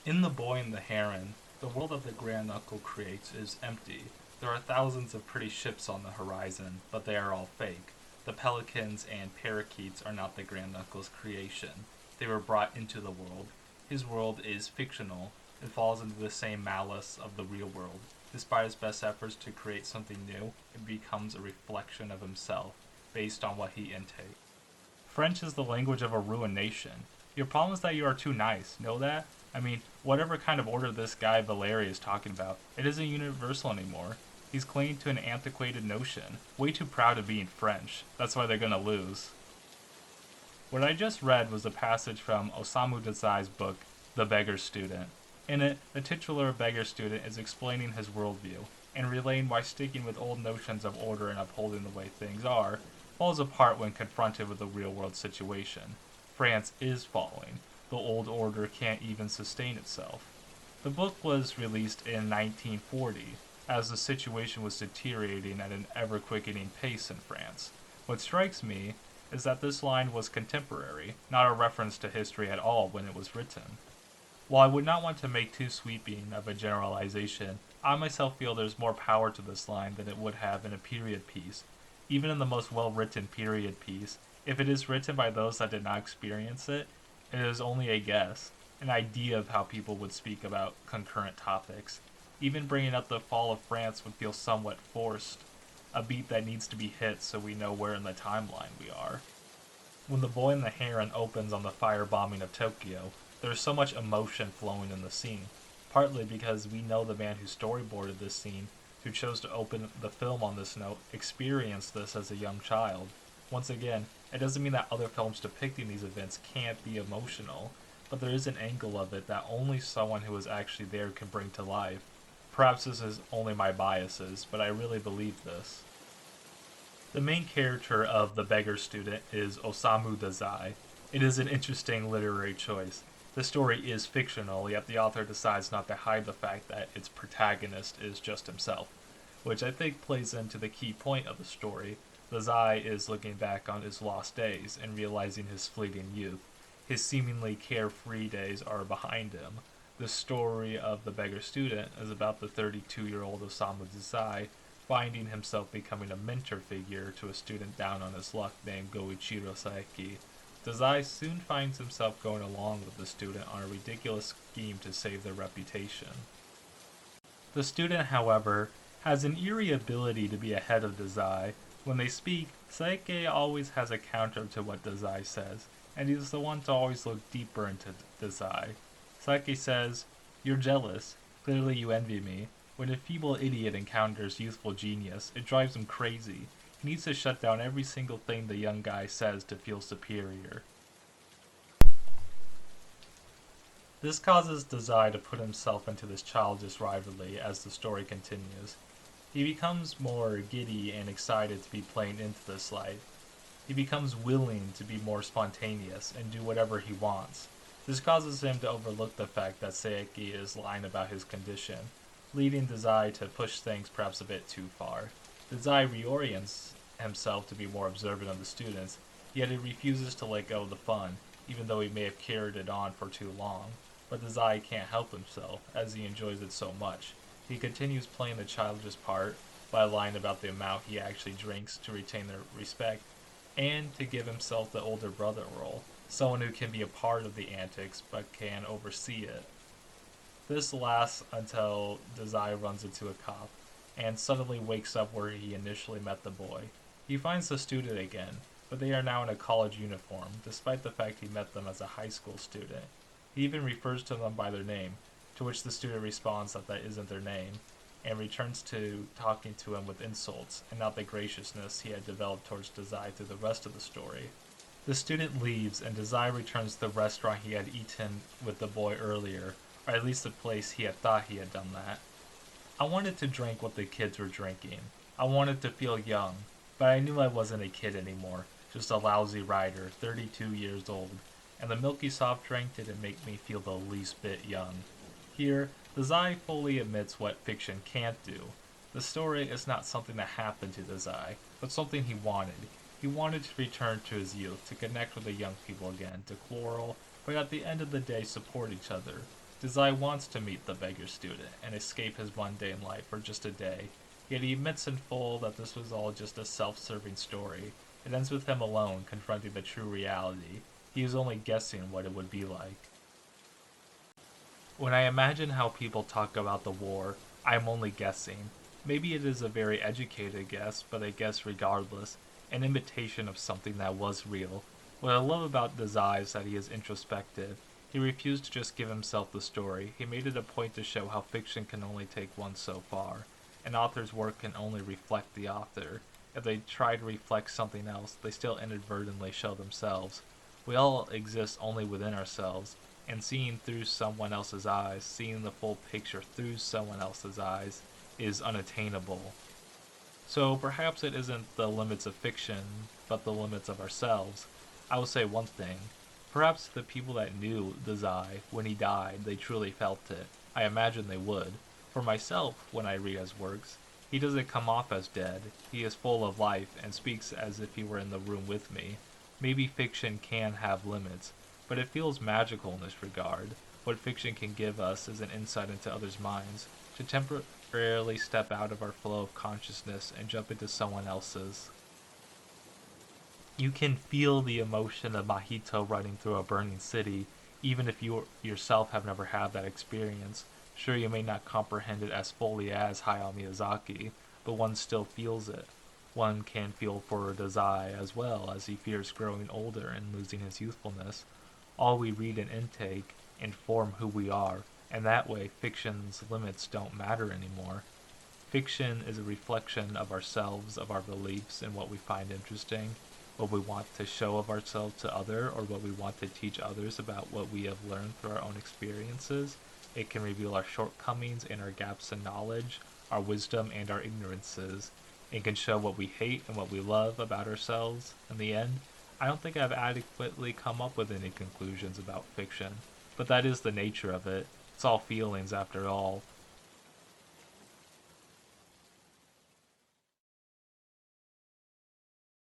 In The Boy and the Heron, the world that the Grand Knuckle creates is empty. There are thousands of pretty ships on the horizon, but they are all fake. The pelicans and parakeets are not the Grand Knuckle's creation. They were brought into the world. His world is fictional. It falls into the same malice of the real world. Despite his best efforts to create something new, it becomes a reflection of himself, based on what he intakes. French is the language of a ruined nation. Your problem is that you are too nice. Know that? I mean, whatever kind of order this guy Valeri is talking about, it isn't universal anymore. He's clinging to an antiquated notion. Way too proud of being French. That's why they're gonna lose. What I just read was a passage from Osamu Dazai's book, The Beggar Student. In it, the titular beggar student is explaining his worldview and relaying why sticking with old notions of order and upholding the way things are falls apart when confronted with a real world situation. France is falling. The old order can't even sustain itself. The book was released in 1940, as the situation was deteriorating at an ever quickening pace in France. What strikes me is that this line was contemporary, not a reference to history at all when it was written. While I would not want to make too sweeping of a generalization, I myself feel there's more power to this line than it would have in a period piece. Even in the most well written period piece, if it is written by those that did not experience it, it is only a guess, an idea of how people would speak about concurrent topics. Even bringing up the fall of France would feel somewhat forced, a beat that needs to be hit so we know where in the timeline we are. When The Boy and the Heron opens on the firebombing of Tokyo, there's so much emotion flowing in the scene, partly because we know the man who storyboarded this scene, who chose to open the film on this note, experienced this as a young child. Once again, it doesn't mean that other films depicting these events can't be emotional, but there is an angle of it that only someone who was actually there can bring to life. Perhaps this is only my biases, but I really believe this. The main character of The Beggar Student is Osamu Dazai. It is an interesting literary choice. The story is fictional, yet the author decides not to hide the fact that its protagonist is just himself, which I think plays into the key point of the story. Dazai is looking back on his lost days and realizing his fleeting youth. His seemingly carefree days are behind him. The story of The Beggar Student is about the 32-year-old Osamu Dazai finding himself becoming a mentor figure to a student down on his luck named Goichiro Saeki. Dazai soon finds himself going along with the student on a ridiculous scheme to save their reputation. The student, however, has an eerie ability to be ahead of Dazai. When they speak, Saeki always has a counter to what Dazai says, and he's the one to always look deeper into Dazai. Saeki says, "You're jealous. Clearly you envy me." When a feeble idiot encounters youthful genius, it drives him crazy. He needs to shut down every single thing the young guy says to feel superior. This causes Dazai to put himself into this childish rivalry as the story continues. He becomes more giddy and excited to be playing into this life. He becomes willing to be more spontaneous and do whatever he wants. This causes him to overlook the fact that Saeki is lying about his condition, leading Dazai to push things perhaps a bit too far. Dazai reorients himself to be more observant of the students, yet he refuses to let go of the fun, even though he may have carried it on for too long. But Dazai can't help himself, as he enjoys it so much. He continues playing the childish part by lying about the amount he actually drinks to retain their respect, and to give himself the older brother role, someone who can be a part of the antics but can oversee it. This lasts until Dazai runs into a cop, and suddenly wakes up where he initially met the boy. He finds the student again, but they are now in a college uniform, despite the fact he met them as a high school student. He even refers to them by their name, to which the student responds that that isn't their name, and returns to talking to him with insults, and not the graciousness he had developed towards Dazai through the rest of the story. The student leaves, and Dazai returns to the restaurant he had eaten with the boy earlier, or at least the place he had thought he had done that. I wanted to drink what the kids were drinking. I wanted to feel young, but I knew I wasn't a kid anymore, just a lousy rider, 32 years old, and the milky soft drink didn't make me feel the least bit young. Here, Dazai fully admits what fiction can't do. The story is not something that happened to Dazai, but something he wanted. He wanted to return to his youth, to connect with the young people again, to quarrel, but at the end of the day support each other. Desai wants to meet the beggar student and escape his mundane life for just a day, yet he admits in full that this was all just a self-serving story. It ends with him alone confronting the true reality. He is only guessing what it would be like. When I imagine how people talk about the war, I am only guessing. Maybe it is a very educated guess, but a guess regardless, an imitation of something that was real. What I love about Desai is that he is introspective. He refused to just give himself the story. He made it a point to show how fiction can only take one so far. An author's work can only reflect the author. If they try to reflect something else, they still inadvertently show themselves. We all exist only within ourselves, and seeing through someone else's eyes, seeing the full picture through someone else's eyes, is unattainable. So perhaps it isn't the limits of fiction, but the limits of ourselves. I will say one thing. Perhaps the people that knew Desai, when he died, they truly felt it. I imagine they would. For myself, when I read his works, he doesn't come off as dead. He is full of life and speaks as if he were in the room with me. Maybe fiction can have limits, but it feels magical in this regard. What fiction can give us is an insight into others' minds, to temporarily step out of our flow of consciousness and jump into someone else's. You can feel the emotion of Mahito running through a burning city, even if you yourself have never had that experience. Sure, you may not comprehend it as fully as Hayao Miyazaki, but one still feels it. One can feel for Dazai as well, as he fears growing older and losing his youthfulness. All we read and intake inform who we are, and that way fiction's limits don't matter anymore. Fiction is a reflection of ourselves, of our beliefs, and what we find interesting, what we want to show of ourselves to other, or what we want to teach others about what we have learned through our own experiences. It can reveal our shortcomings and our gaps in knowledge, our wisdom and our ignorances. It can show what we hate and what we love about ourselves. In the end, I don't think I've adequately come up with any conclusions about fiction, but that is the nature of it. It's all feelings after all.